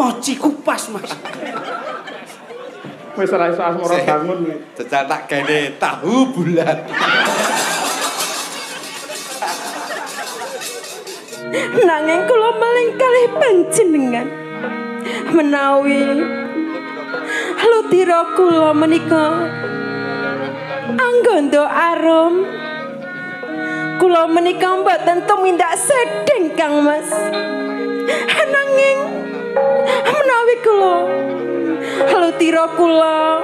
moci kupas Mas. Wis ora iso asmara bangun. Jajal tak gene tahu bulat. Nanging kula maling kalih panjenengan menawi lutira kula menika anggondo arum kula menika mboten tumindak sedeng Kang Mas. Nanging menawi kula lutira kula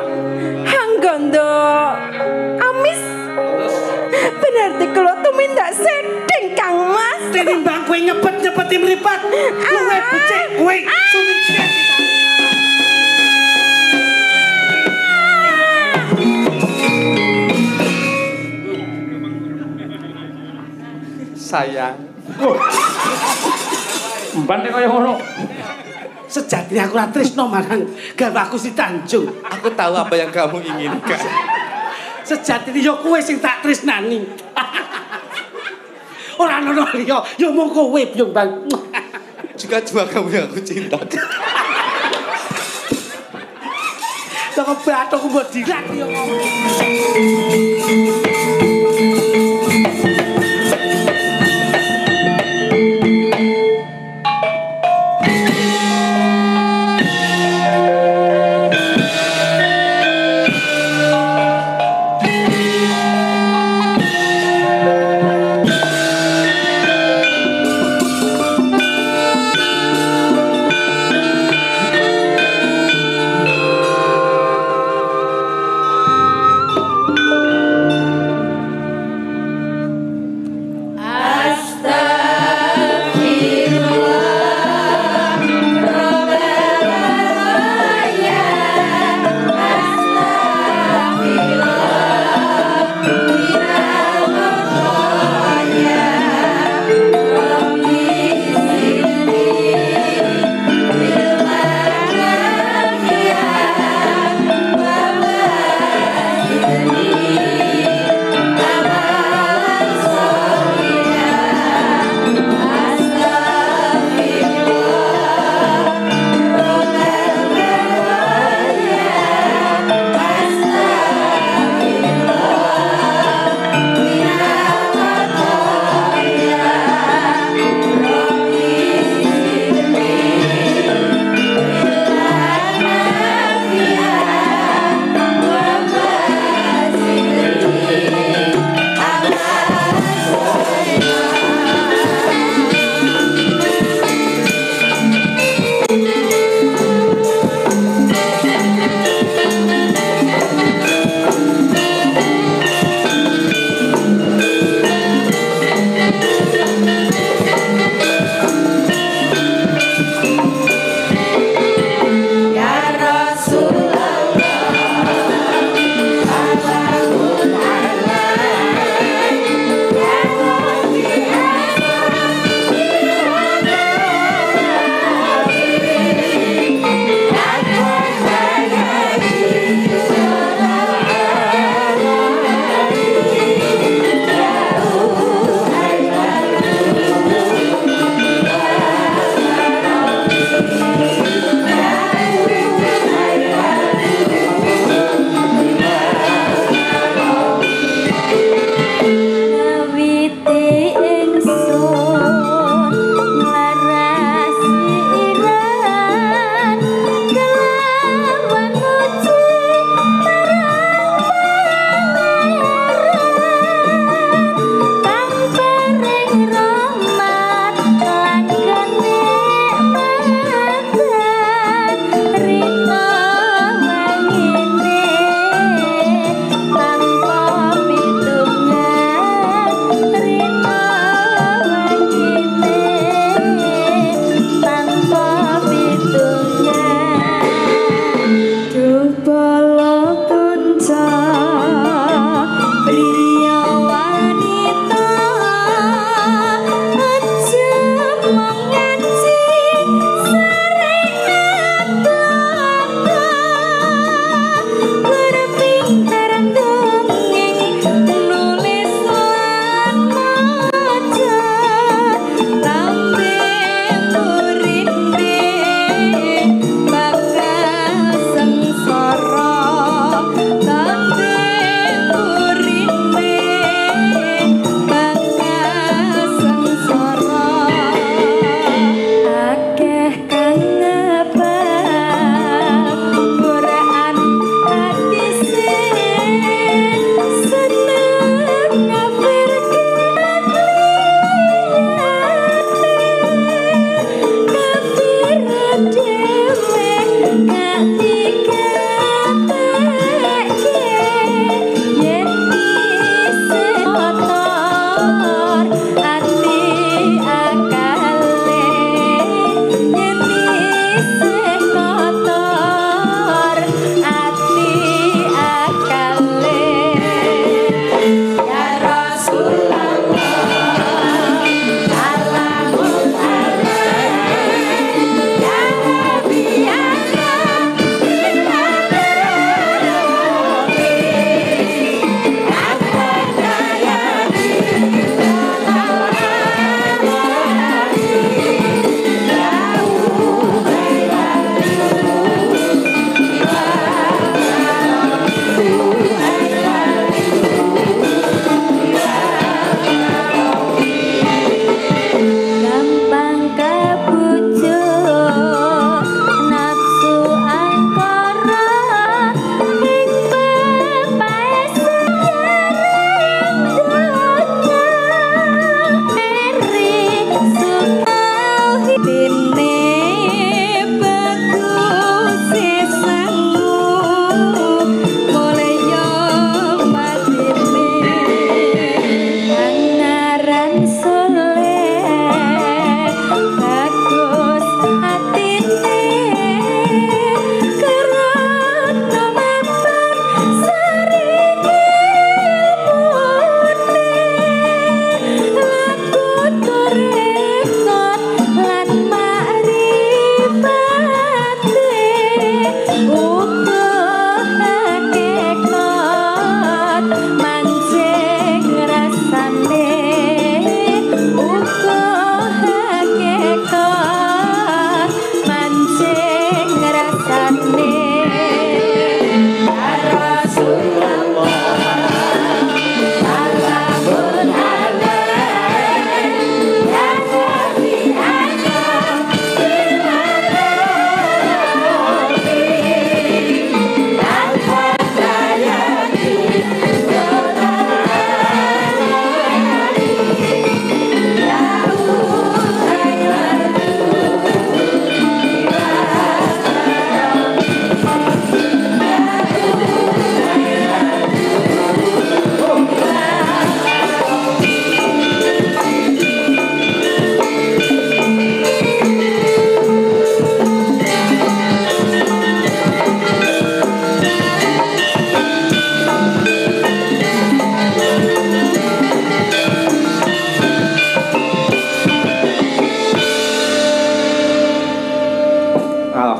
anggondo amis berarti kula tumindak sedeng Kang Mas. Tinimbang kowe nyepet-nyepeti mripat luwih becik kowe sumingkir. Sayang. Mban nek kaya ngono. Sejatine aku ora tresno marang garwaku si Tanjung. Aku tahu apa yang kamu inginkan. Sejatine ya kowe sing tak tresnani. Ora ono liya, ya mung kowe Byung Bang. Juga kamu yang aku cinta. Toko bathukku mbok dirak ya.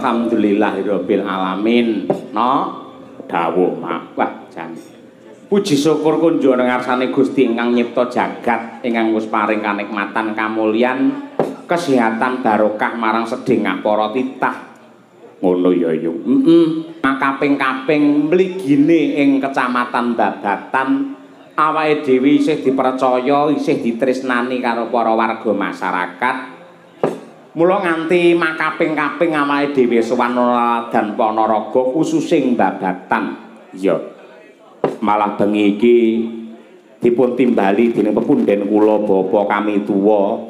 Alhamdulillahirabbil alamin. No, dawuh mak. Wah, jan. Puji syukur kunjuk ngarsane Gusti ingkang nyipta jagat, ingkang wis paring kanikmatan kamulyan, kesehatan barokah marang sedhengah para titah. Ngono ya Yung. Kaping-kaping mligine ing Kecamatan Babatan awake dhewe isih dipercaya, isih ditresnani karo para warga masyarakat. Mula nganti makaping-kaping awake dhewe sowan dan Ponorogo khusus ing Babatan. Ya. Malah bengi iki dipun timbali dening pepunden kula Bapak kami tuwa,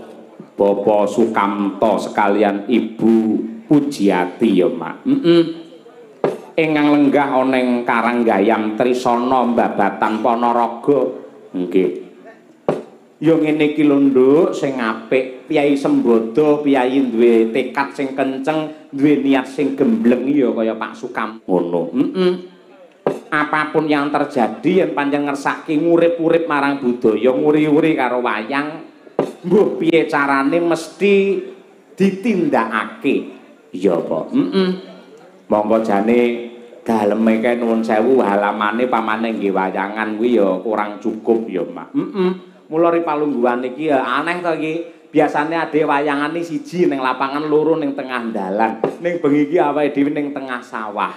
Bapak Sukamto sekalian Ibu Pujiati ya, Mak. Ingkang lenggah ana ing Karanggayam Trisana Babatan Ponorogo. Nggih. Ya ngene iki lho, Nduk, sing apik, Piyai Sembodo, Piyai duwe tekad sing kenceng, duwe niat sing gembleng ya kaya Pak Sukam. Ngono. Apapun yang terjadi yen panjang ngersake ngurip-urip marang budaya, nguri-uri karo wayang, mbuh piye carane mesti ditindakake. Ya apa? Monggo jane daleme kae nuwun sewu halamane pamane nggih wayangan kuwi ya kurang cukup ya, Mak. Mula ri palungguhan iki ya aneh to iki. Biasane ade wayangane siji ning lapangan, loro ning tengah dalan. Ning bengi iki awake dhewe ning tengah sawah.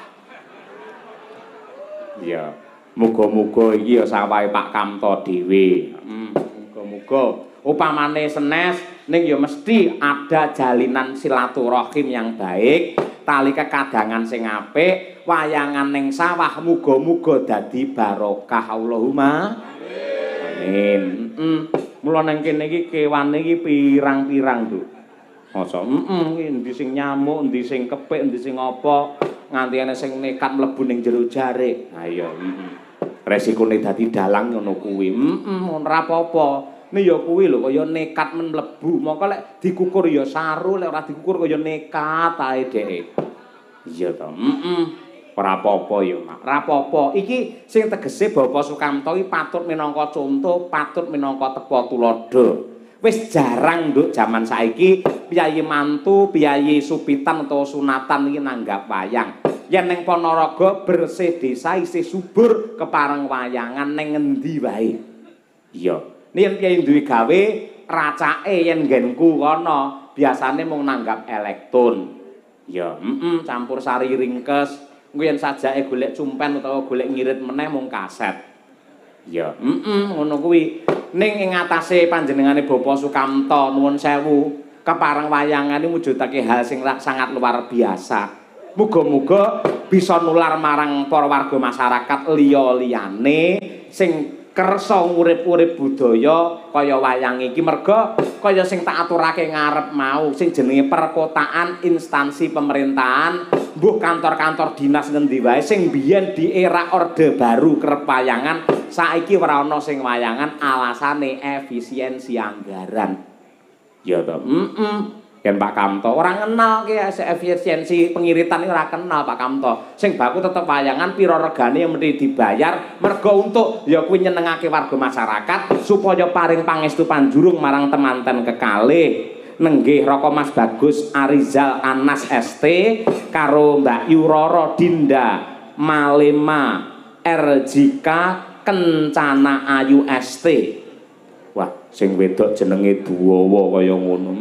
Ya, muga-muga iki ya sawahe Pak Kamto dhewe. Muga-muga upamane senes ning ya mesti ada jalinan silaturahim yang baik, tali kekadangan sing apik, wayangan ning sawah muga-muga dadi barokah. Allahumma amin. Mula nang kene iki kewane iki pirang-pirang, Nduk. Masa endi sing nyamuk, endi sing kepik, endi sing apa, nganti ana sing nekat mlebu ning jero jarik. Ha iya, resikone dadi dalang ngono kuwi. Ora apa-apa. Nek ya kuwi lho kaya nekat men mlebu. Moko lek dikukur ya saru, lek ora dikukur kaya nekat ae dhek. Iya to. Ora apa-apa ya, Mak. Ora apa-apa. Iki sing tegese Bapak Sukamto iki patut minangka contoh, patut minangka tepa tulodo. Wis jarang Nduk jaman saiki piyayi mantu, piyayi supitan utawa sunatan iki nanggap wayang. Yen ning Ponorogo bersih desa isih subur kepareng wayangan ning ngendi wae. Iya. Yen piyayi duwe gawe racake yen nggenku kono biasane mung nanggap elektron. Ya, campur sari ringkes. Engko yen sajake golek cumpen utawa golek ngirit meneh mung kaset. Ya, ngono kuwi. Ning ing atase panjenengane Bapak Sukamto nuwun sewu, kepareng wayangan iki mujudake hal sing sangat luar biasa. Muga-muga bisa nular marang para warga masyarakat liya-liyane sing kersa ngurip-urip budaya kaya wayang iki, merga kaya sing tak aturake ngarep mau sing jenenge perkotaan, instansi pemerintahan, mbuh kantor-kantor dinas ngendi wae sing biyen di era Orde Baru kerep wayangan, saiki ora ana sing wayangan alasane efisiensi anggaran. Ya to. Yen Pak Kamto ora kenal ki efisiensi pengiritan iki ora kenal Pak Kamto. Sing baku tetep wayangan pira regane yang mesti dibayar mergo untuk ya kuwi nyenengake warga masyarakat supaya paring pangestu panjurung marang temanten kekalih. Nenggih Roko Mas Bagus Arizal Anas ST karo Mbak Yuroro Dinda Malema RJK Kencana Ayu ST. Wah, sing wedok jenenge Duwowo kaya ngono.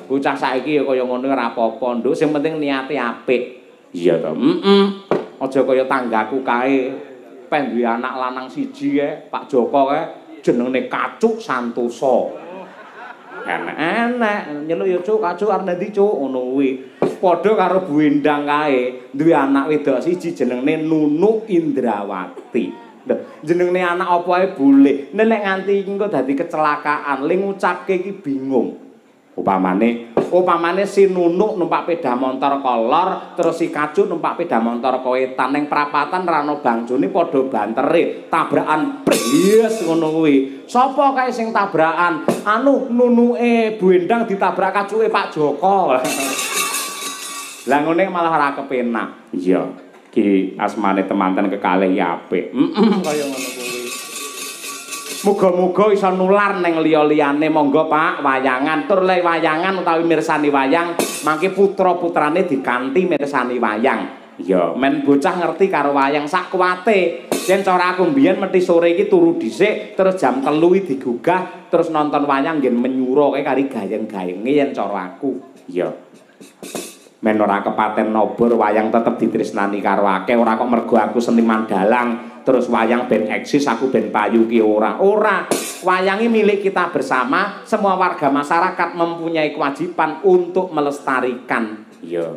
Bocah saiki ya kaya ngono ora apa-apa, Nduk. Sing penting niate apik. Iya to. Aja kaya tanggaku kae pen duwe anak lanang siji kae, Pak Joko kae jenenge Kacuk Santoso. Enak-enak nyeluk ya Cuk, Kacuk arep ndi Cuk ngono kuwi. Padha karo Bu Endang kae, duwe anak wedok siji jenenge Nunu Indrawati. Jenenge anak apa ae boleh. Nek nganti engko dadi kecelakaan, ling ngucapke iki bingung. Upamane si Nunuk numpak sepeda motor kolor, terus si Kacuk numpak sepeda motor kowetan ning prapatan rano bangjone padha bantere, tabrakan bries ngono kuwi. Sapa kae sing tabrakan? Anu Nunuke Bu Endang ditabrak Kacuke Pak Joko. Lah ngene malah ora kepenak. Iya, ki asmane temanten kekalih ya apik. Kaya ngono kuwi. Muga-muga iso nular ning liya-liyane. Monggo Pak, wayangan tur le wayangan utawi mirsani wayang, mangke putra-putrane dikanthi mirsani wayang. Ya, men bocah ngerti karo wayang sak kuwate. Yen cara aku mbiyen methi sore iki turu dhisik, terus jam 3 digugah, terus nonton wayang ngen menyuruh kari gayeng-gayenge yen cara aku. Ya. Men ora kepaten nobor wayang tetep ditresnani karo akeh, ora kok mergo aku seniman dalang, terus wayang ben eksis aku ben payu ki ora. Ora. Wayang ini milik kita bersama, semua warga masyarakat mempunyai kewajiban untuk melestarikan. Ya,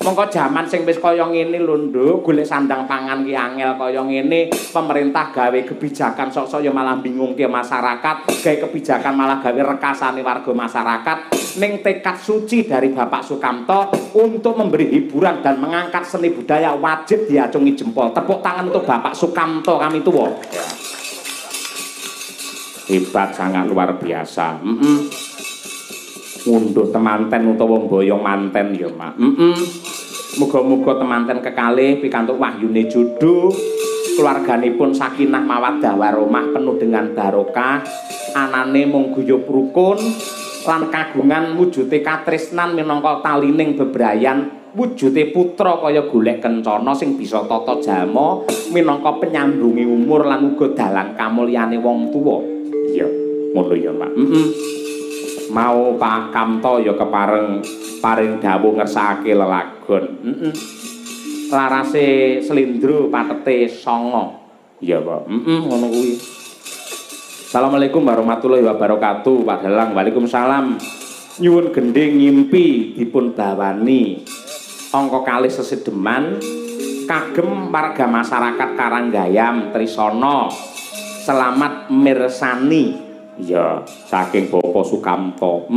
mongko jaman sing wis kaya ngene lho Nduk, golek sandang pangan ki angel kaya ngene, pemerintah gawe kebijakan sok-sok ya malah bingungke masyarakat, gawe kebijakan malah gawe rekasane warga masyarakat. Ning tekad suci dari Bapak Sukamto untuk memberi hiburan dan mengangkat seni budaya wajib diacungi jempol. Tepuk tangan untuk Bapak Sukamto kami tuwa. Hebat, sangat luar biasa. Unduh temanten utawa mboyong manten ya Mak. Muga-muga temanten kekalih pikantuk wahyune judul, keluarganipun sakinah mawaddah warahmah penuh dengan barokah, anane mung guyub rukun lan kagungan wujude katresnan minangka talining bebrayan, wujude putra kaya golek kencana sing bisa tata jama minangka penyambungi umur lan uga dalan kamulyane wong tuwa. Iya, ngono ya Mak. Mau Pak Kamto ya kepareng paring dawuh ngersakake lelagon. Larase slindro patete 9. Iya, Pak. Ngono kuwi. Assalamualaikum warahmatullahi wabarakatuh. Pak Dalang, waalaikumsalam. Nyuwun gending ngimpi dipun bawani angka kalih sesedeman kagem warga masyarakat Karanggayam Trisana. Selamat mirsani. Ya, saking Bapak Sukamto.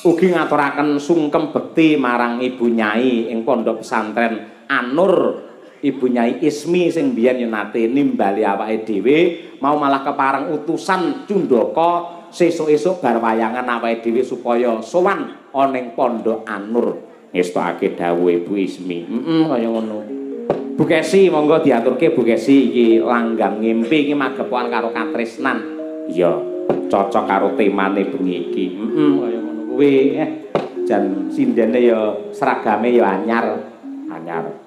Ugi ngaturaken sungkem bekti marang Ibu Nyai ing Pondok Pesantren Anur, Ibu Nyai Ismi sing biyen yo nate nimbali awake dhewe, mau malah kepareng utusan Cundaka sesuk-esuk bar wayangan awake dhewe supaya sowan ana ing Pondok Anur. Ngestokake dawuh Ibu Ismi. Kaya ngono. Bu Kesi monggo diaturke Bu Kesi iki langgam ngimpi iki magepokan karo katresnan. Ya, cocok karo temane bengi iki. Kaya ngono kuwi. Jan sindene ya seragame ya anyar.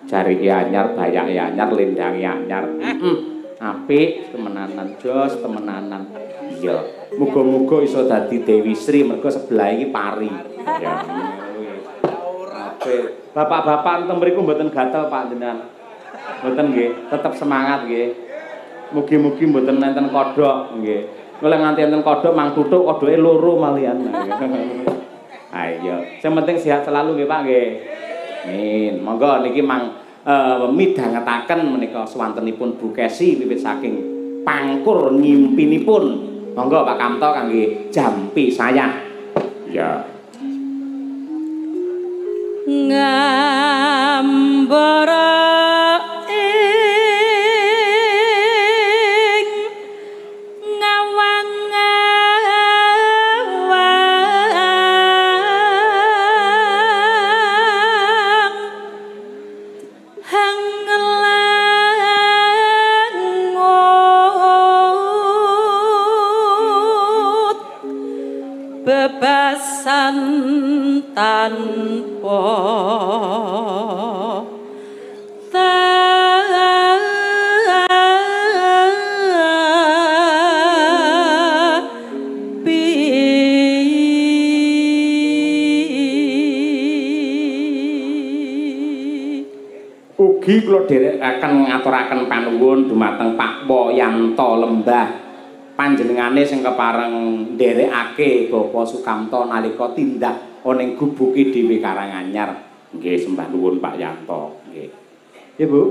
Jarike anyar, bayake anyar, lendange anyar. Apik temenanan, jos temenanan. Iya, muga-muga iso dadi Dewi Sri mergo sebelah iki pari. Ya. Apik. Bapak-bapak enten mriku mboten gatel Pak jenengan. Mboten nggih, tetep semangat nggih. Mugi-mugi mboten enten kodhok nggih. Oleh nganti enten kodhok mang tutuk kodhoke loro malian. Ayo, sing penting sehat selalu nggih Pak nggih. Amin. Monggo niki mang midhangetaken menika swantenipun Bu Kesi wiwit saking pangkur ngimpinipun. Monggo Pak Kamto kangge jampi saya. Ya. Ngambara bebasan tanpa Ugi kula dherekaken ngaturaken panuwun dumateng Pak Woyanto Lembah. Panjenengane sing kepareng nderekake Bapak Sukamto nalika tindak ana ing gubuke dhewe Karanganyar. Nggih sembah nuwun Pak Yanto. Nggih. Nggih Bu.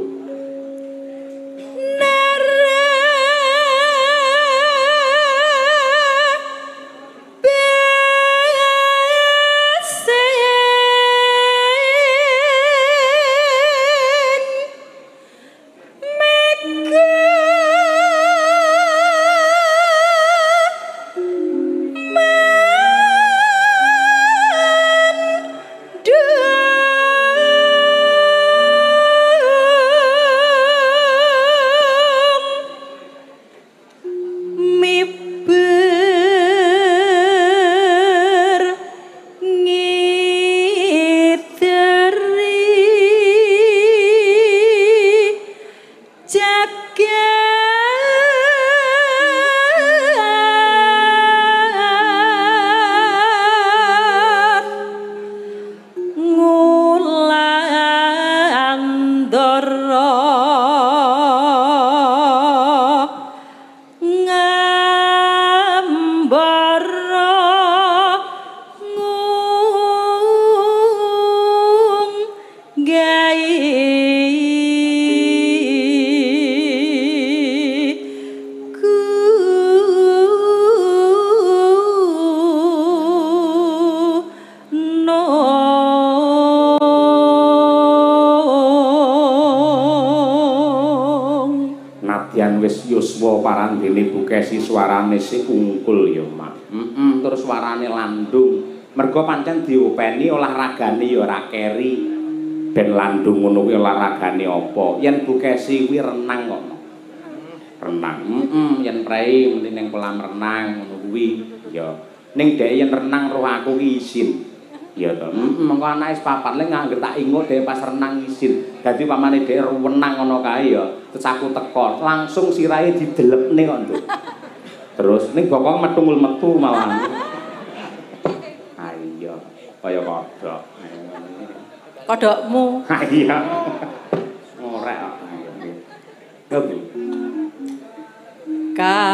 yuswa parandene bukesi suarane sing ungkul ya Mak. Terus suarane landung. Mergo pancen diopeni olahragane ya ora keri. Ben landung ngono kuwi olahragane apa? Yen bukesi kuwi renang kok. Renang. Yen prei muni ning kolam renang ngono kuwi ya. Ning dhek yen renang roh aku ki isin. Ya to. Mengko anake papat le ngangger tak ingut dhek pas renang isin. Dadi pamane dhek wenang ngono kae ya, terus aku teko, langsung sirahe didelepne kok, Nduk. Terus ning bokong metu malah. Ayo, kaya kodhok. Kodhokmu. Ha iya. Ngorek kok. Ya, Bu. Katungkul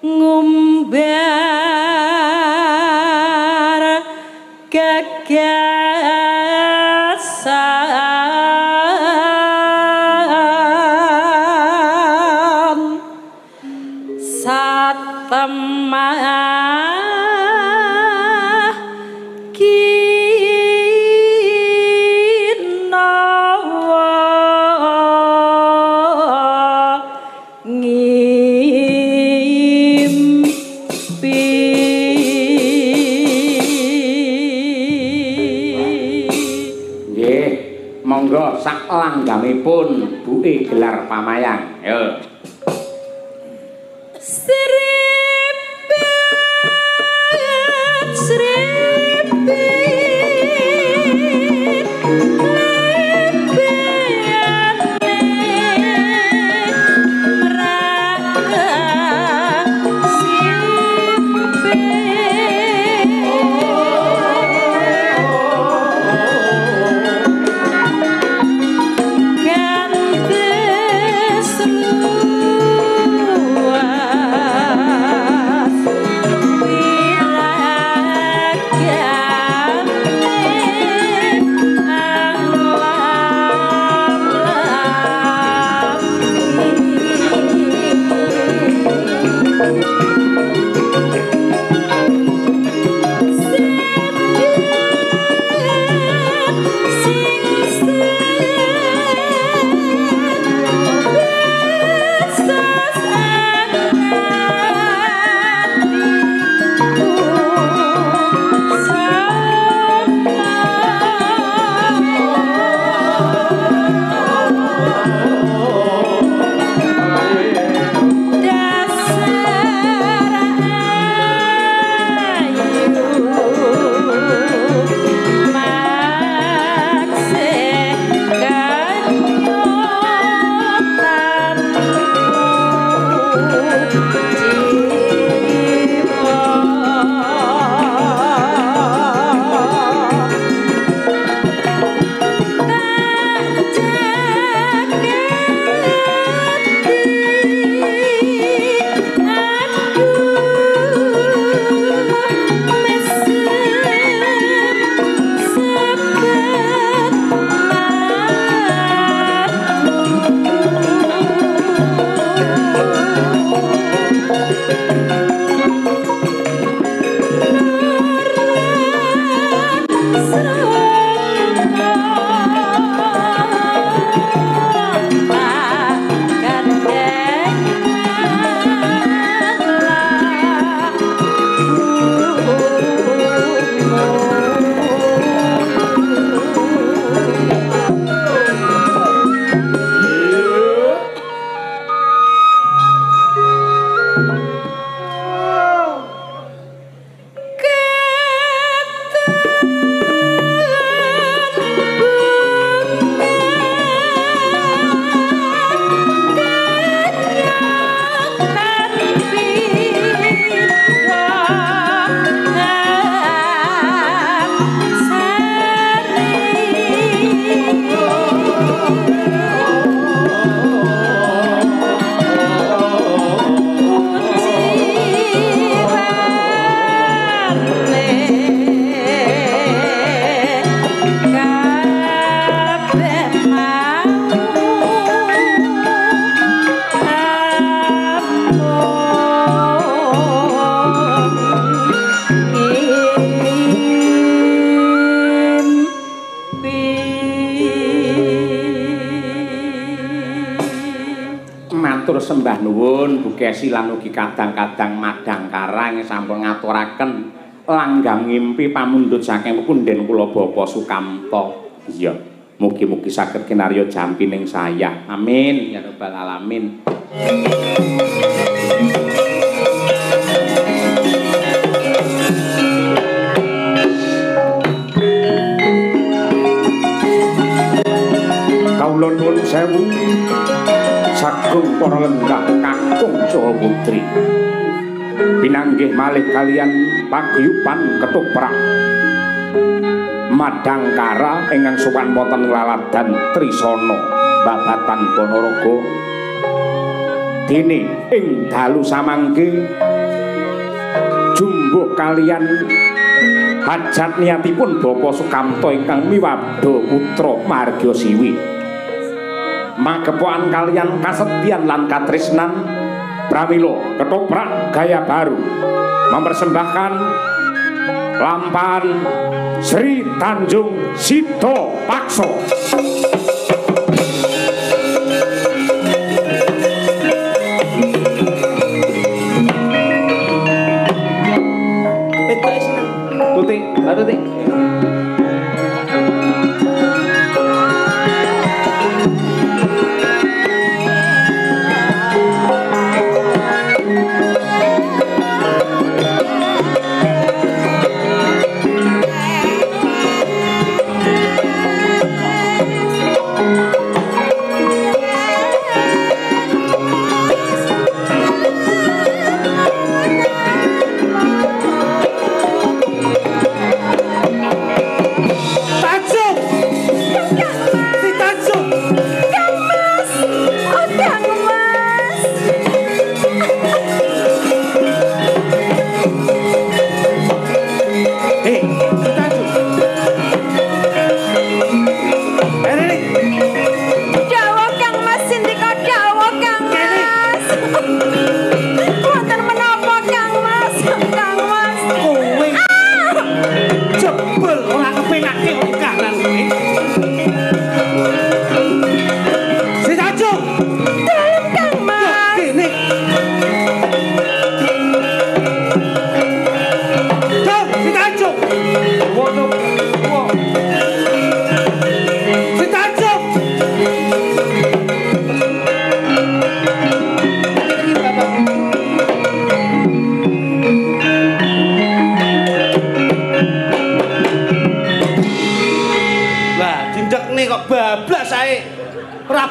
ngumbar gagasan satemah Monggo sak langgamipun buke gelar pamayang. Yo. matur sembah nuwun Bu Kesi lan ugi kadang-kadang Madang Karang sampun ngaturaken langgang ngimpi pamundhut saking punden kula Bapa Sukamto. Iya, mugi-mugi saged kinarya jampining saya. Amin ya rabbal alamin. Kawula nuwun sewu sagung para lenggah kakung Jawa Putri. Pinanggih malih kalian paguyuban ketoprak Madangkara ingkang sowan wonten laladan Trisana babatan Ponorogo. Dene ing dalu samangke jumbuh kalian hajat niatipun Bapa Sukamto ingkang miwabda putra Marga Siwi. Magepokan kalian kasedhian lan katresnan pramila ketoprak gaya baru mempersembahkan lampahan Sri Tanjung Sito Pakso. Tutik, tutik.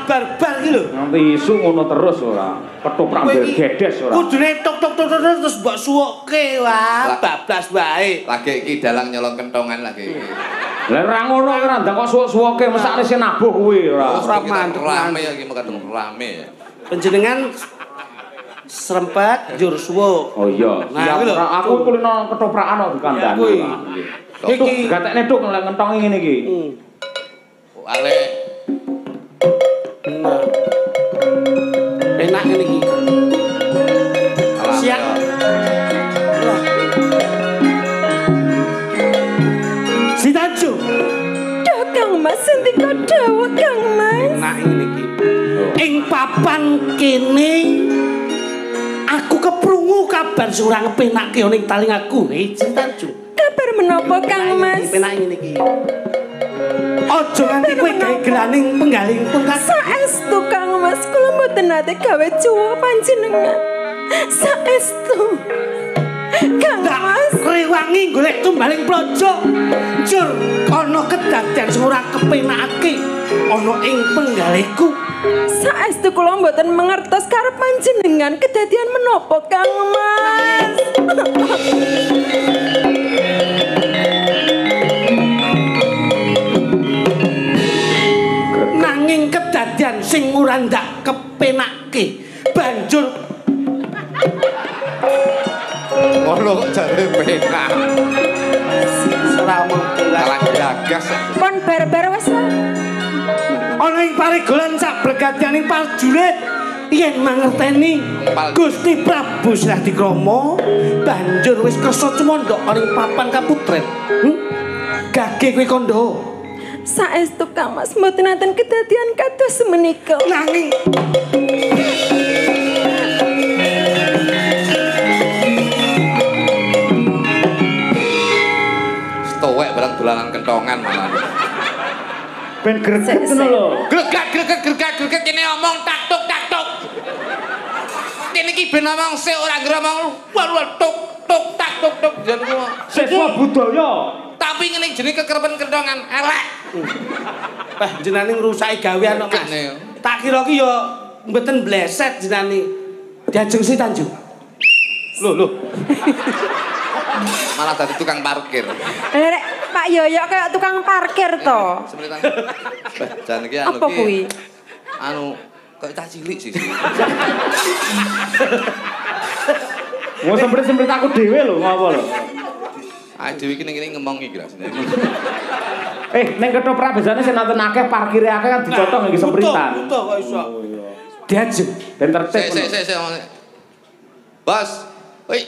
Barbar iki lho. Nganti isu ngono terus ora. Ketoprak bergedes ora. Kudune tok terus mbok suwoke wah, bablas wae. Lagi iki dalang nyolong kentongan lagi iki. Lah ora ngono ora ndak kok suwok-suwoke mesakne sing nabuh kuwi ora. Ora mandek rame iki mekaten rame ya. Panjenengan serempet njur suwuk. Oh iya. Nah, aku kulino ketoprakan kok dikandani. Iki gatekne tuk ngentongi ngene iki. Ale enak ngene iki. Siap. Si Tanju. Kang Mas sendika dawuh Kang Mas. Enak ngene iki. Ing papan kene aku keprungu kabar surang penake ning taling aku. Si Tanju. Kabar menapa Kang Mas? Penak ngene iki. Aja nganti kowe gawe gelaning penggaling pungkas. Saestu Kang Mas, kula mboten nate gawe cuwuk panjenengan. Saestu. Kang Mas, rewangi golek tumbaling plojok. Njur ana kedadian sing ora kepenakake ana ing penggalihku. saestu kula mboten mangertos karo panjenengan kedadian menapa Kang Mas. Nanging kedadian sing ora ndak kepenake banjur ono kok jare penak. selama Kalang gagas. Pon bar-bar wis. ana ing paregolan sak bregadianing prajurit yen mangerteni Gusti Prabu Sradikrama banjur wis kersa cemondhok ana ing papan kaputren. Gage kowe kandha. Saestu Kang Mas mboten nanten kedadian kados menika. Nanging dolanan kentongan malah. Ben greget ngono lho. Greget kene omong tak tuk. Kene iki ben omong sik ora ngomong tuk tak tuk jan ku. Seswa budaya. Tapi ngene jenenge kekerepen kentongan elek. Bah jenane ngrusaki gawean kok Mas. Tak kira ki ya mboten bleset jenane. Diajeng si Tanjung. Lho. Malah dadi tukang parkir. Nek Pak Yoyo kayak tukang parkir to. Sebenarnya jan iki anu Apa kuwi? Anu kok cah cilik sih. Wong semprit-semprit aku dhewe lho ngopo lho. Ah dhewe iki ning kene ngomong iki lho. Ning ketoprak biasane sing nonton akeh parkire akeh kan dicotong iki sempritan. Butuh kok iso. Diajeng Ben tertib. Sik. Bos. Woi,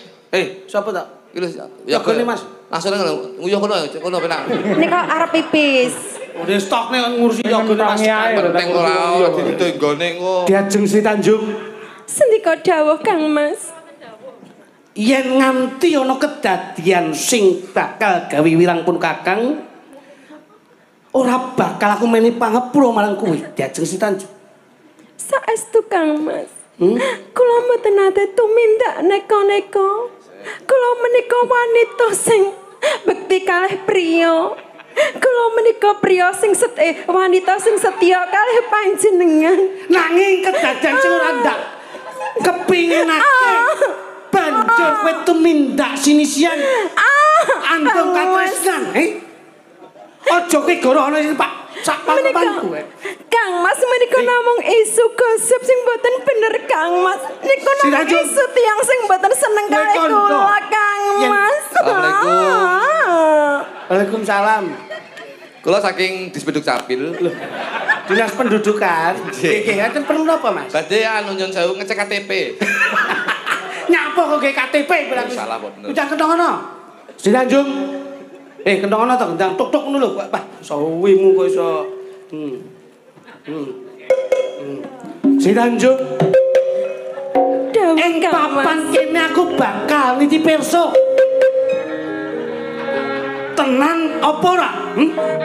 sapa tak? iki lho. Ya gone Mas. Langsung nguyuh kono penak. Nek kok arep pipis. Udah stokne ngurusi ya gone Mas. Penting ora ditunggone kok. Diajeng si Tanjung. Sendika dawuh Kang Mas. Yen nganti ana kedadian sing bakal gawe wirangpun Kakang, ora bakal aku meni pangepura marang kowe. Diajeng si Tanjung. Saestu Kang Mas. Kula mboten nate tumindak neka-neka. Kula menika wanita sing bekti kalih priya. Kula menika priya sing wanita sing setya kalih panjenengan. Nanging kedadian sing ora ndak kepinginake. Banjur kowe tumindak sinisian. Andung katresnan, Aja kowe goro ana sing Pak sak pangku. Kang Mas menika namung isu gosip sing mboten bener Kang Mas. Niku namung isu tiyang sing mboten seneng kalih kula Kang Mas. Waalaikumsalam. Kula saking Dispenduk Capil. Dinas Pendudukan. Nggih, ngaten perlu napa Mas? Badhe anu nyun sewu ngecek KTP. Nyapa kok nggih KTP berarti. Salah kok bener. Udah kentong ana. Si Tanjung. Kentong ana to, gendang tuk-tuk ngono lho. Pak, sawimu kok iso. Si Tanjung. Ing papan kene aku bakal niti pirsa. Tenan apa ora?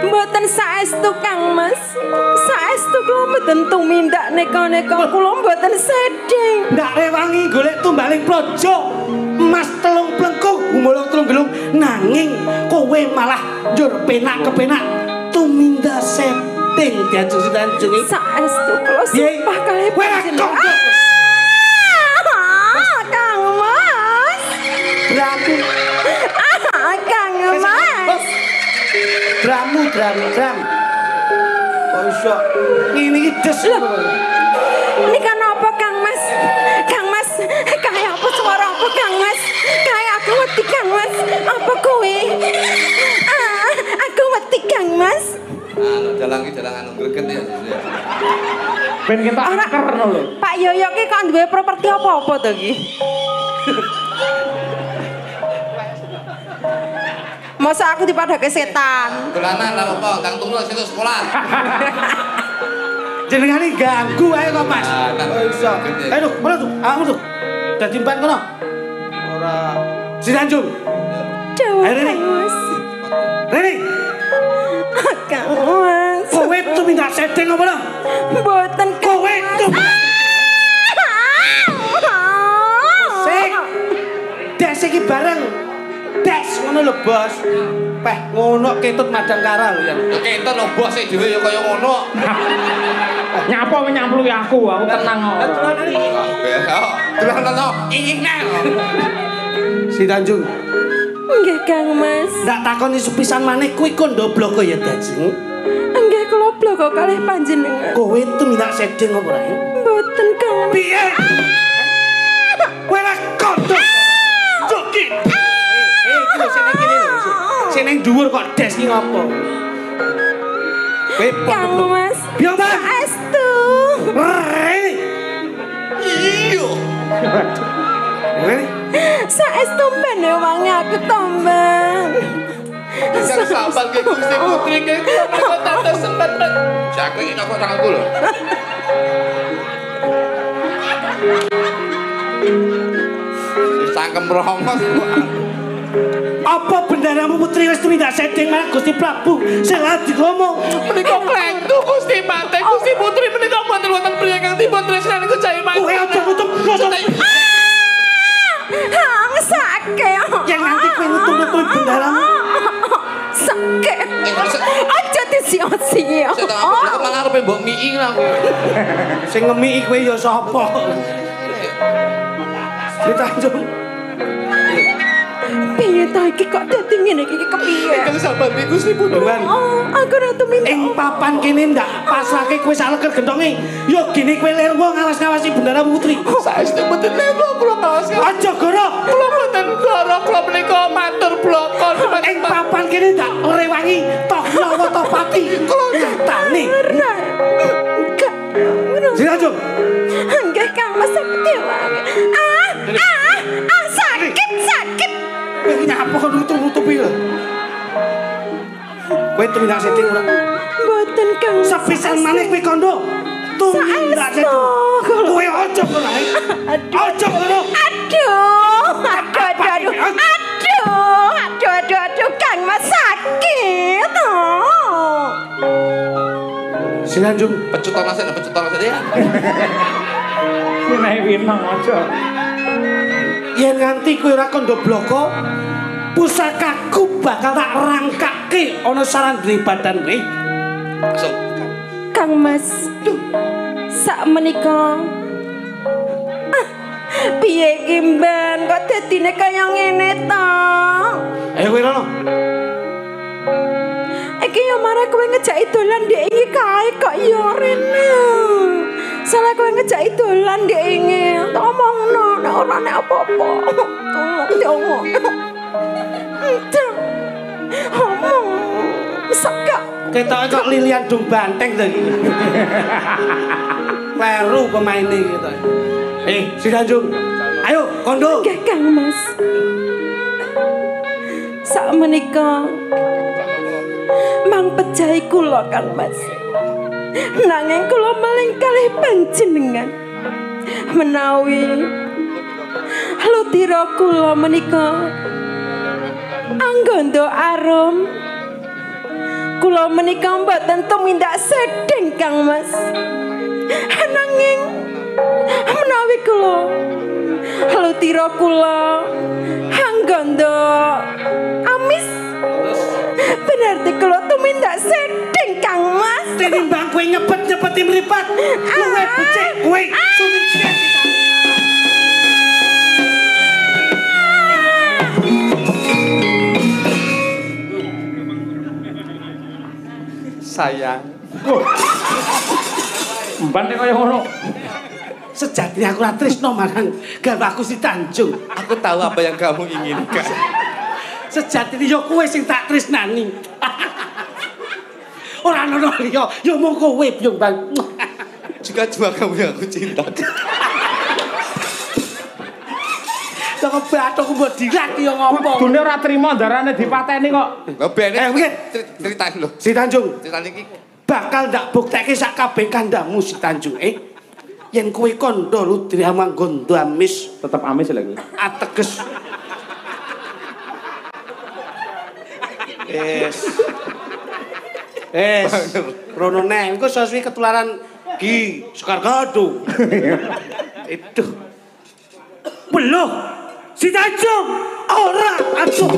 Mboten saestu Kang Mas. Saestu kula mboten tumindak neka-neka kula mboten sedhing. Ndak rewangi golek tumbaling projo. Emas telung plengkung, gumulung telung gelung nanging kowe malah njur penak kepenak tumindak setting Diajeng si Tanjung. Saestu kula sumpah kalih panjenengan. Kang Mas. Dramu. Kang Mas. Dram. Kok iso ngene iki des. Nika napa Kang Mas? Kang Mas, kaya apa suara apa Kang Mas? Kaya aku wedi Kang Mas. Apa kowe? Aku wedi Kang Mas. Dalang anu greget ya. Ben ketok angker lho. Pak Yoyo ki kok duwe properti apa-apa to iki? Masa aku dipadake setan. Dolanan lah apa, kang tunggu situ sekolah. Jenengane ganggu ae kok Mas. Kok iso. Ayo, mana tuh? Awakmu tuh. Dadi mban kono. Ora. Si Tanjung. Dewa Ayo, Rene. Kang Mas. Rene. Kang Mas. Kowe tuh minta setting apa lho? Mboten Kowe tuh. Sik. Des iki bareng. Des ngono lho, Bos. Peh ngono ketut madang kara lho ya. Ketut lho bos e dhewe ya kaya ngono. Nyapa nyampluki aku tenang kok. Dolanan to, ingine. Si Tanjung. Nggih Kang Mas. Ndak takoni sepisan maneh kuwi kondo bloko ya Dajeng. Nggih kula bloko kalih panjenengan. Kowe tuh minta setting apa ora? Mboten Kang Mas. Piye? Kowe ra kondo. Joki. Iki lho sing kene lho. Sing ning dhuwur kok des ki ngopo? Kowe Kang Mas. Biar Mas. Saestu. Iyo. Saestu mbene wangi aku tombang. Jangan sabar ke Gusti Putri ke kula tata sempat. Jago iki napa tanganku lho. Sangkem rongos. Apa bener bendaramu putri wis tumindak sedeng marang Gusti Prabu Seladikrama. Menika klentu Gusti Pate, Gusti Putri menika mboten wonten priye kang dipun tresnani Jaya Mangga. Kowe aja nutup Sake. Yang nanti kowe nutup bendaramu. Sake. Aja disio-sio. Saya tak apa malah arepe mbok mii lah kowe. Sing ngemiki kowe ya sapa? Ditanjung. Piye ta iki kok dadi ngene iki kepiye? Kang sabar Gusti Putri. Aku ora tumindak. Ing papan kene ndak pasrahke kowe saleker gentonge. Ya gini kowe lirwa ngawas-ngawasi bendara putri. Saestu mboten lirwa kula ngawas. Aja goro. Kula mboten goro, kula menika matur blokon. Ing papan kene ndak rewangi toh nyawa toh pati. Kula nyatane. Enggak. Sinajung. Enggak Kang Mas Dewangi. Sakit. Kowe nyapa kok nutup-nutupi lho. Kowe tumindak setting ora? Mboten Kang. Sepisan maneh kowe kondo. Tumindak setting. Kowe aja kono ae. Aja kono. Aduh, Kang Mas sakit. Sinanjung, Pecutan aja ya. Nek winang aja. yen nganti kowe ora kondo bloko, pusakaku bakal tak rangkake ana sarandene badan kowe. Langsung. Kang Mas. Sak menika. Piye iki mben kok dadine kaya ngene ta? Ayo kowe rono. Iki yo marah kowe ngejaki dolan ndek iki kae kok yo rene. Salah kowe ngejaki dolan ndek iki. Omongno nek ora nek apa-apa. Tolong. Omong. Saka. Ketoke kok lilian dung banteng to iki. Kleru pemaine iki to. Sinanjung. Ayo kondo. Nggih Kang Mas. Sak menika mang pejahi kula Kang Mas. Nanging kula meling kalih panjenengan menawi lutira kula menika anggondo arum kula menika mboten tumindak sedeng Kang Mas. Nanging menawi kula lutira kula anggondo amis berarti kula tumindak sedeng Kang Mas. Tinimbang kowe nyepet-nyepeti mripat, luwih becik kowe sumijian. Sayang. Mbante kaya ngono. Sejatinya aku ora tresno marang garwaku si Tanjung. Aku tahu apa yang kamu inginkan. Sejatinya ya kowe sing tak tresnani. Ora ono liya, ya mung kowe Byung Bang. Juga cuma kamu yang aku cinta. Kok bathuk mbok dirak ya ngopo? Kudune ora trima darane dipateni kok. Lho bene mungkin ceritain lho. Si Tanjung, Ceritain iki bakal ndak bukteke sak kabeh kandhamu si Tanjung. Yen kowe kandha ludri manggondo amis, Tetep amis lho kuwi. ateges. Rono neh, engko sasuwi ketularan Ki Sekar Gadu. Itu. Beloh. Si Tanjung ora aduh.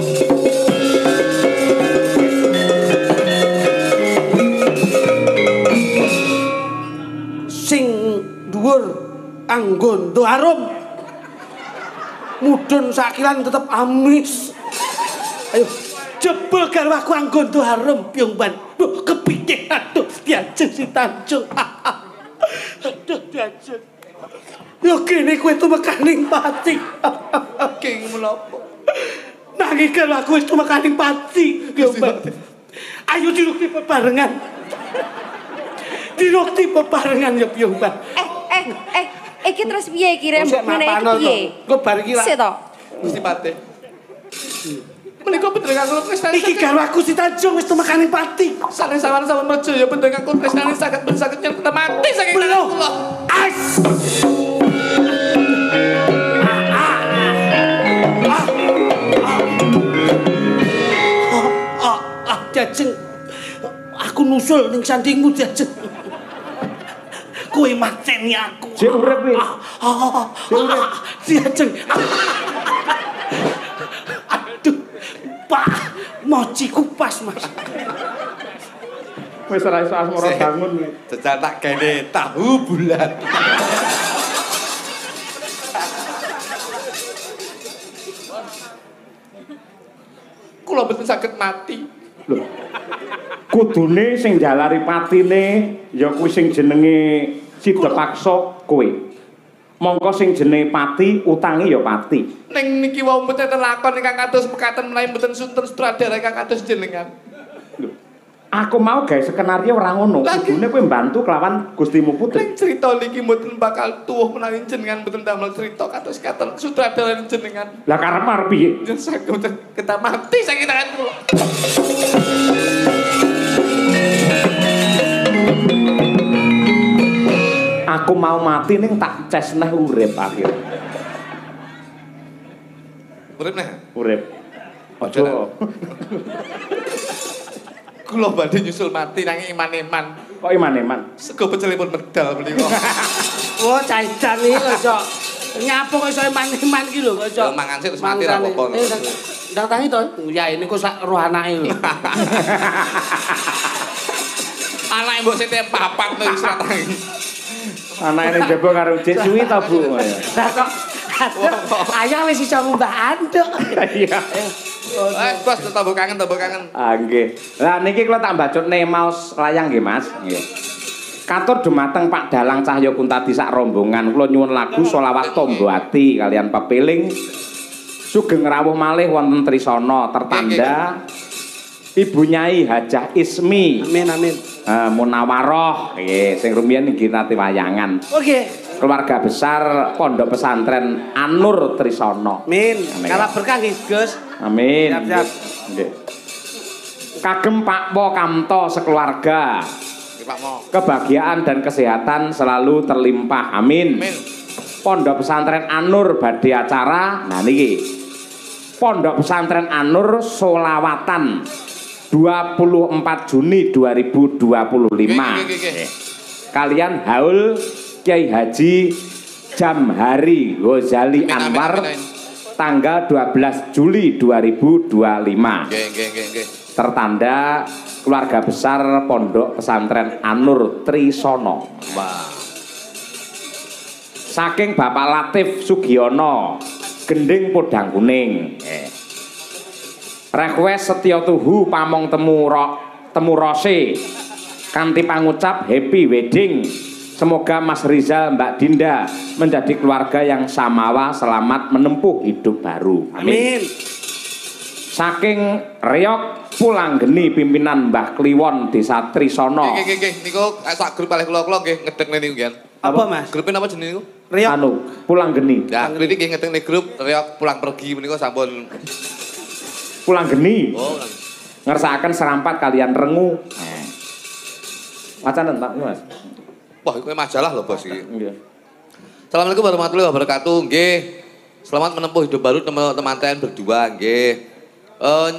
Sing dhuwur anggondo arum. Mudhun sakilan tetep amis. Ayo jebul garwaku anggondo harum Byung Ban. Duh kepiye aduh diajeng si Tanjung. Aduh diajeng. Yo kene kowe tumekaning pati. king menapa? Nanging garwaku wis tumekaning pati Byung Ban. Ayo dirukti bebarengan. Dirukti bebarengan ya Byung Ban. Iki terus piye iki rem ngene iki piye? Engko bar iki lak. Sik to. Gusti Pate. Menika pendengar kula tresnani. Iki garwaku si Tanjung wis tumekaning pati. Saling sawan sama Merjaya pendengar kula tresnani saged ben-saged kita mati saking tangan kula. As. nyusul ning sandingmu Ajeng. Kowe mateni aku. Sik urip wis. Sik urip. Ajeng. Aduh. Pak, mociku pas, Mas. Wis ora iso asmara bangun. Jajal tak gene tahu bulat. Kula mboten saged mati. Lho. Kudune sing jalari patine ya kuwi sing jenenge Sidapaksa kowe. Mongko sing jenenge pati utangi ya pati. Ning niki wau mboten lakon ingkang kados mekaten menawi mboten sunten sutradara ingkang kados jenengan. Lho. Aku mau gawe skenario ora ngono. Kudune kowe mbantu kelawan Gustimu Putri. Ning crita niki mboten bakal tuwuh menawi jenengan mboten damel crita kados katen sutradara jenengan. Lah karep piye? Yen saged kita mati saking tangan kula. Aku mau mati ning tak cesneh urip akhir. Urip neh. Urip. Aja. Kula badhe nyusul mati nang iman-iman. Kok iman-iman? Sego pecelipun medal menika. Oh, caidan iki kok nyapo kok iso iman-iman iki lho kok iso. Mangan sik terus mati ra apa-apa. Ndang tangi to. Ya ini kok sak roh anake lho. Anake mbok sing papat to wis ra tangi. Anake ning jaba karo Dik suwi ta, Bu? Lah kok ayah wis iso ngumbah anduk. Iya. Bos, tambah kangen. Ah, nggih. Lah niki kula tak bacutne maos layang nggih, Mas. Nggih. Katur dumateng Pak Dalang Cahya Kuntadi sak rombongan kula nyuwun lagu Sholawat Tombo Ati kalian pepiling sugeng rawuh malih wonten trisana tertanda Ibu Nyai Hajah Ismi. Amin. Munawaroh nggih sing rumiyin nggih nate wayangan. Oke. Keluarga besar Pondok Pesantren Anur Trisana. Amin. Kalah berkah nggih, Gus. Amin. Siap. Nggih. Kagem Pak Po Kamto sekeluarga. Nggih, Pak Mo. Kebahagiaan dan kesehatan selalu terlimpah. Amin. Amin. Pondok Pesantren Anur badhe acara. Nah niki. Pondok Pesantren Anur Solawatan 24 Juni 2025. Nggih. Kalian haul Kiai Haji Jamhari Ghazali Anwar tanggal 12 Juli 2025. Nggih. Tertanda keluarga besar Pondok Pesantren Anur Trisana. Wah. Saking Bapak Latif Sugiono, Gending Podang Kuning. Request Setya Tuhu Pamong Temu Rose. Kanthi pangucap happy wedding. Semoga Mas Rizal, Mbak Dinda menjadi keluarga yang samawa selamat menempuh hidup baru. Amin. Saking Reok Pulanggeni pimpinan Mbah Kliwon Desa Trisana. Nggih. Niku sak grup kalih kula nggih ngedekne niku nggih. Apa, Mas? Grupnya apa jenenge niku? Reok. Pulanggeni. Ya, niki nggih ngedekne grup Reok pulang pergi menika sampun Pulanggeni. Oh. Ngersakaken serampat kalian rengu. Wacanen Pak Mas. Wah, itu majalah loh bos iki. Nggih. Assalamualaikum warahmatullahi wabarakatuh. Nggih. Selamat menempuh hidup baru teman-teman berdua nggih.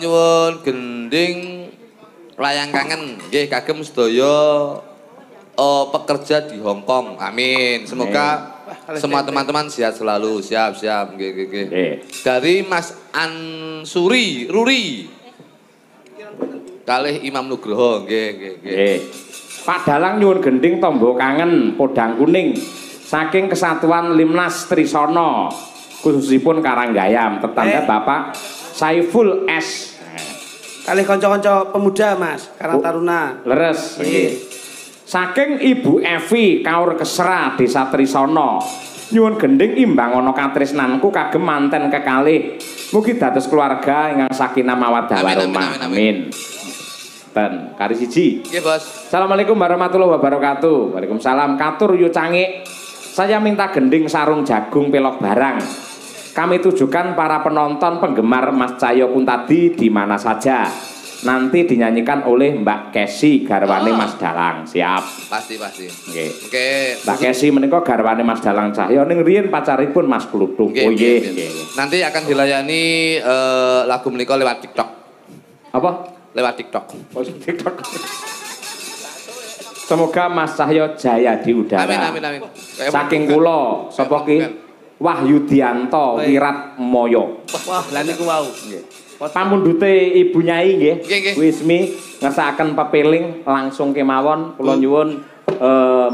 Nyuwun gending layang kangen nggih kagem sedaya pekerja di Hong Kong. Amin. Semoga semua teman-teman sehat selalu. Siap. Nggih. Dari Mas Ansuri Ruri. Kalih Imam Nugroho nggih. Pak Dalang nyuwun gending tombo kangen Podang Kuning saking Kesatuan Limnas Trisana khususipun Karanggayam tertanda Bapak Saiful S. Kalih kanca-kanca pemuda, Mas, Karang Taruna. Leres nggih. Saking Ibu Evi Kaur Kesra Desa Trisana nyuwun gending imbang ana katresnanku kagem manten kekalih mugi dados keluarga ingkang sakinah mawaddah warahmah. Amin. Dan kari siji. Nggih, Bos. Assalamualaikum warahmatullahi wabarakatuh. Waalaikumsalam. Katur yu cangik. Saya minta gending sarung jagung pelok barang. Kami tujukan para penonton penggemar Mas Cahya Kuntadi di mana saja. Nanti dinyanyikan oleh Mbak Kesi garwane Mas Dalang. Siap. Pasti. Nggih. Oke. Mbak Kesi menika garwane Mas Dalang Cahya ning riyen pacaripun Mas Kluthuk. Oh nggih. Nanti akan dilayani lagu menika lewat TikTok. Apa? Lewat TikTok. Oh, TikTok. Semoga Mas Cahyo jaya di udara. Amin. Saking kula sapa ki? Wahyudianto Wiratmoyo. Wah, lha niku wau. Pamundhute Ibu Nyai nggih. Nggih. Wismi ngersakaken pepeling langsung kemawon kula nyuwun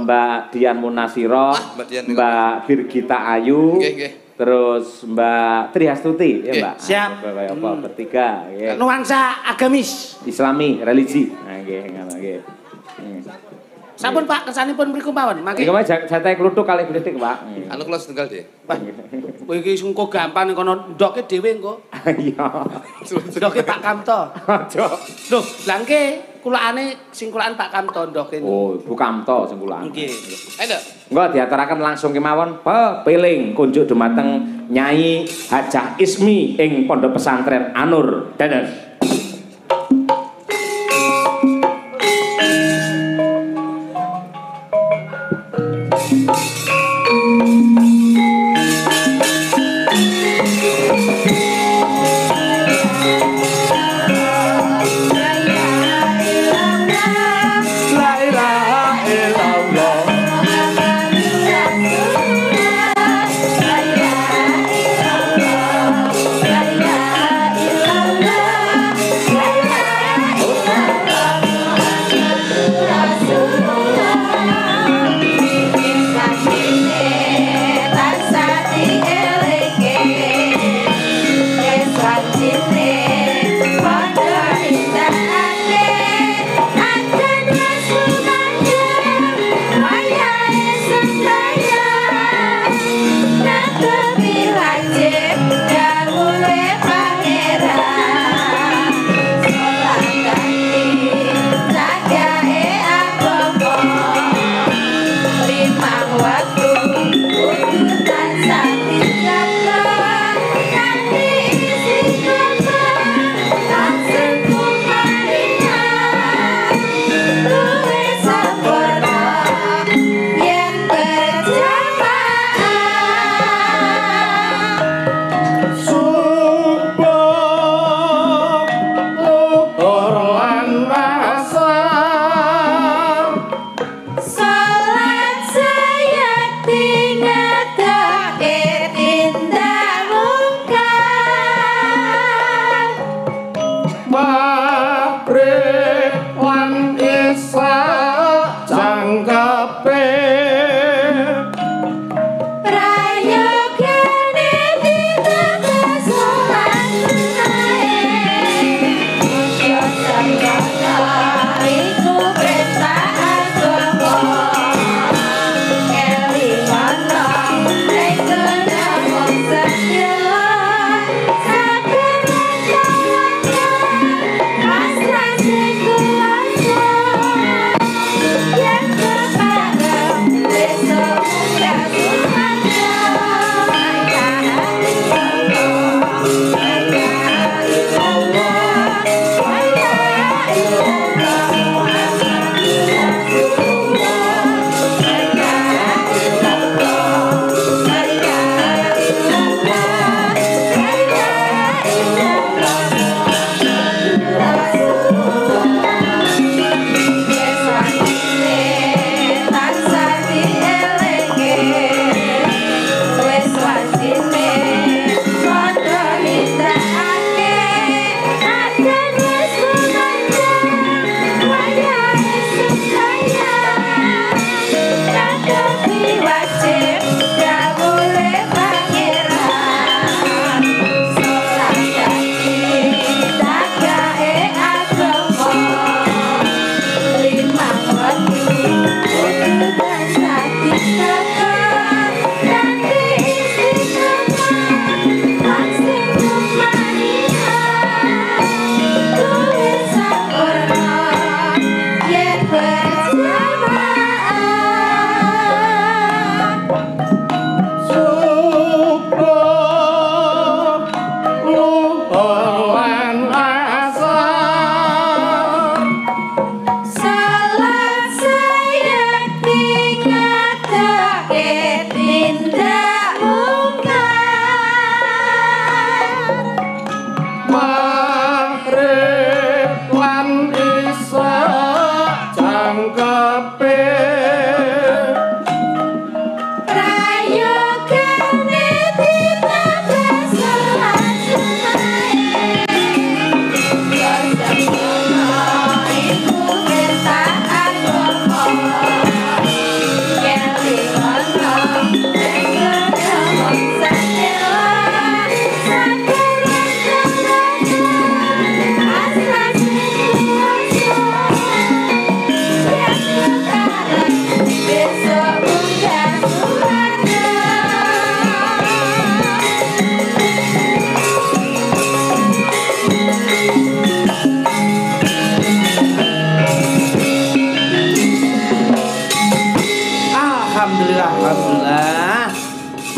Mbak Dian Munasira, Mbak Birgita Ayu. Nggih. Terus Mbak Triastuti ya Mbak. Siap. Kaya apa bertiga nggih. Nuansa agamis. Islami, religi. Nah nggih ngono nggih. Sampun Pak, kersanipun mriku mawon. Mangke. Iki mah jatah kluthuk kalih blitik, Pak. Anu kula setunggal deh. Kowe iki engko gampang kono ndoke dhewe engko. Iya. Ndoke Pak Kamto. Aja. Loh, lha engke kulaane sing kulaan Pak Kamto ndoke. Oh, Bu Kamto sing kulaan. Nggih. Ayo. Engko diaturaken langsung kemawon pepeling kunjuk dumateng Nyai Hajah Ismi ing Pondok Pesantren Anur. Dados.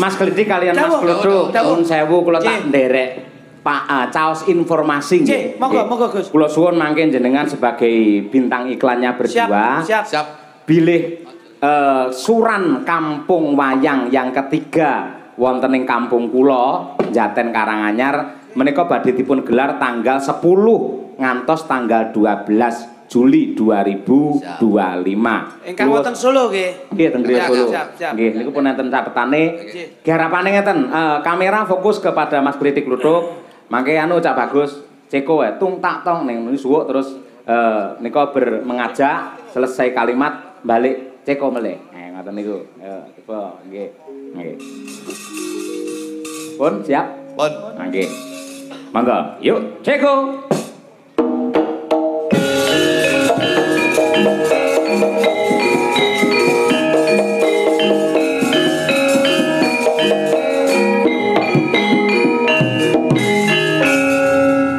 Mas Glidi kalian Mas Klodo, nuwun sewu kula tak nderek Pak caos informasi nggih. Monggo Gus. Kula suwun mangke jenengan sebagai bintang iklannya berdua. Siap. Bilih suran kampung wayang yang ketiga wonten ing kampung kula Jaten Karanganyar menika badhe dipun gelar tanggal 10 ngantos tanggal 12 Juli 2025. Ingkang wonten Solo nggih. Nggih ten Solo. Siap. Nggih niku pun enten catetane. Garapane ngeten, kamera fokus kepada Mas Kritik Kluthuk. Mangke anu Cak Bagus, Ceko tung tak tong ning suwuk terus nika mengajak selesai kalimat balik Ceko meleh. Ngoten niku. Coba nggih. Nggih. Pun siap? Pun. Nggih. Mangga, yuk Ceko.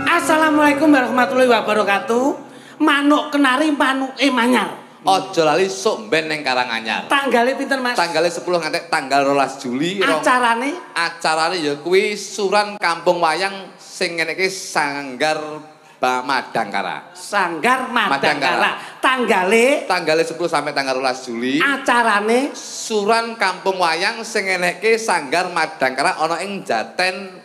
Assalamualaikum warahmatullahi wabarakatuh. Manuk kenari manuke manyar. Aja lali sok mben ning Karanganyar. Tanggale pinten Mas? Tanggale 10 nganti tanggal 12 Juli. Acarane? Acarane ya kuwi suran kampung wayang sing ngene iki Sanggar Madangkara. Sanggar Madangkara. Tanggale 10 sampai tanggal 12 Juli. Acarane suran kampung wayang sing ngene iki Sanggar Madangkara ana ing Jaten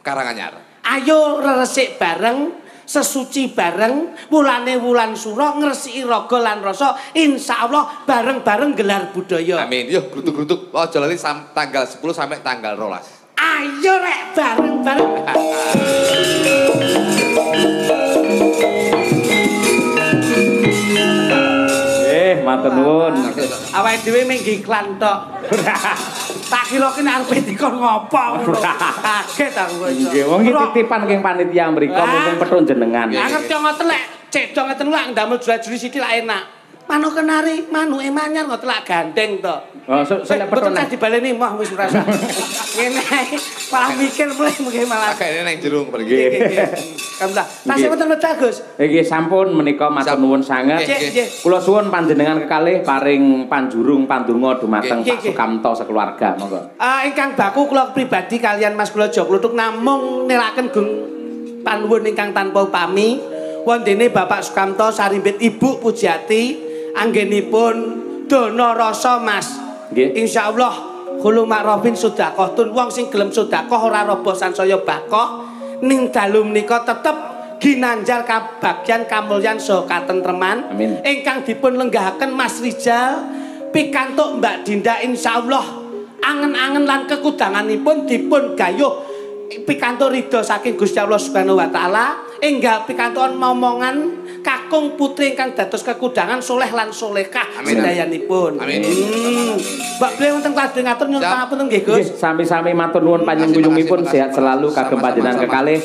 Karanganyar. Ayo resik bareng, sesuci bareng, wulane wulan sura ngresiki raga lan rasa, insyaallah bareng-bareng gelar budaya. Amin. Yo grutuk-grutuk aja lali tanggal 10 sampai tanggal 12. Ayo rek bareng-bareng. Matur nuwun. Awake dhewe mung iklan tok. Tak kira ki nek arep dikon ngopo ngono. Kaget aku kok iso. Nggih, wong iki titipan king panitia mriku mumpung petun jenengan. Lah ngerti ngoten lek cedok ngeten lak ndamel jual-juli sithik lak enak. Manuk kenari, manuke manyar kok telak gandeng to. Oh, lek petun nek dibaleni mah wis rasa. Ngene ae. Malah mikir mungkin malah. Agak nang jero pergi. Kamlah. Tasih mboten medal Gus. Nggih sampun menika matur nuwun sanget. Kula suwun panjenengan kekalih paring panjurung pandonga dumateng Pak Sukamto sekeluarga monggo. Ingkang baku kula pribadi kalian Mas kula Jok Kluthuk namung nelaken gung panuwun ingkang tanpa upami wondene Bapak Sukamto sarimbit Ibu Pujiati anggenipun dono rasa Mas. Nggih. Insyaallah khulu makrofin sedekah tun wong sing gelem sedekah ora roboh sansaya bakoh ning dalu menika tetep ginanjar kabagyan kamulyan saha katentreman ingkang dipun lenggahaken Mas Rizal pikantuk Mbak Dinda insyaallah angen-angen lan kekudanganipun dipun gayuh pikantuk ridho saking Gusti Allah Subhanahu wa taala enggal pikantukan momongan kakung putri ingkang dados kekudangan soleh lan solehah sedayanipun. Amin. Mbak beliau wonten kladhe ngatur nyuwun pangapunten nggih Gus. Sami-sami matur nuwun panjenenganipun sehat selalu kagem panjenengan kekalih.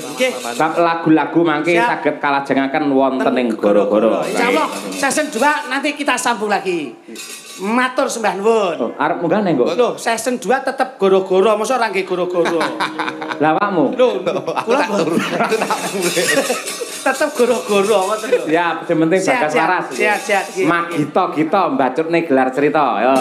Bab lagu-lagu mangke saged kalajengaken wonten ing goro-goro. Insyaallah season 2 nanti kita sambung lagi. Matur sembah nuwun. Oh, arep munggah neng kok. Lho, season 2 tetep goro-goro, mosok ora nggih goro-goro. Lah awakmu? Lho, kula tetep goro-goro ngoten lho. Siap, sing penting Bagas waras. Siap. Mak gita-gita mbacutne gelar cerita. Yo.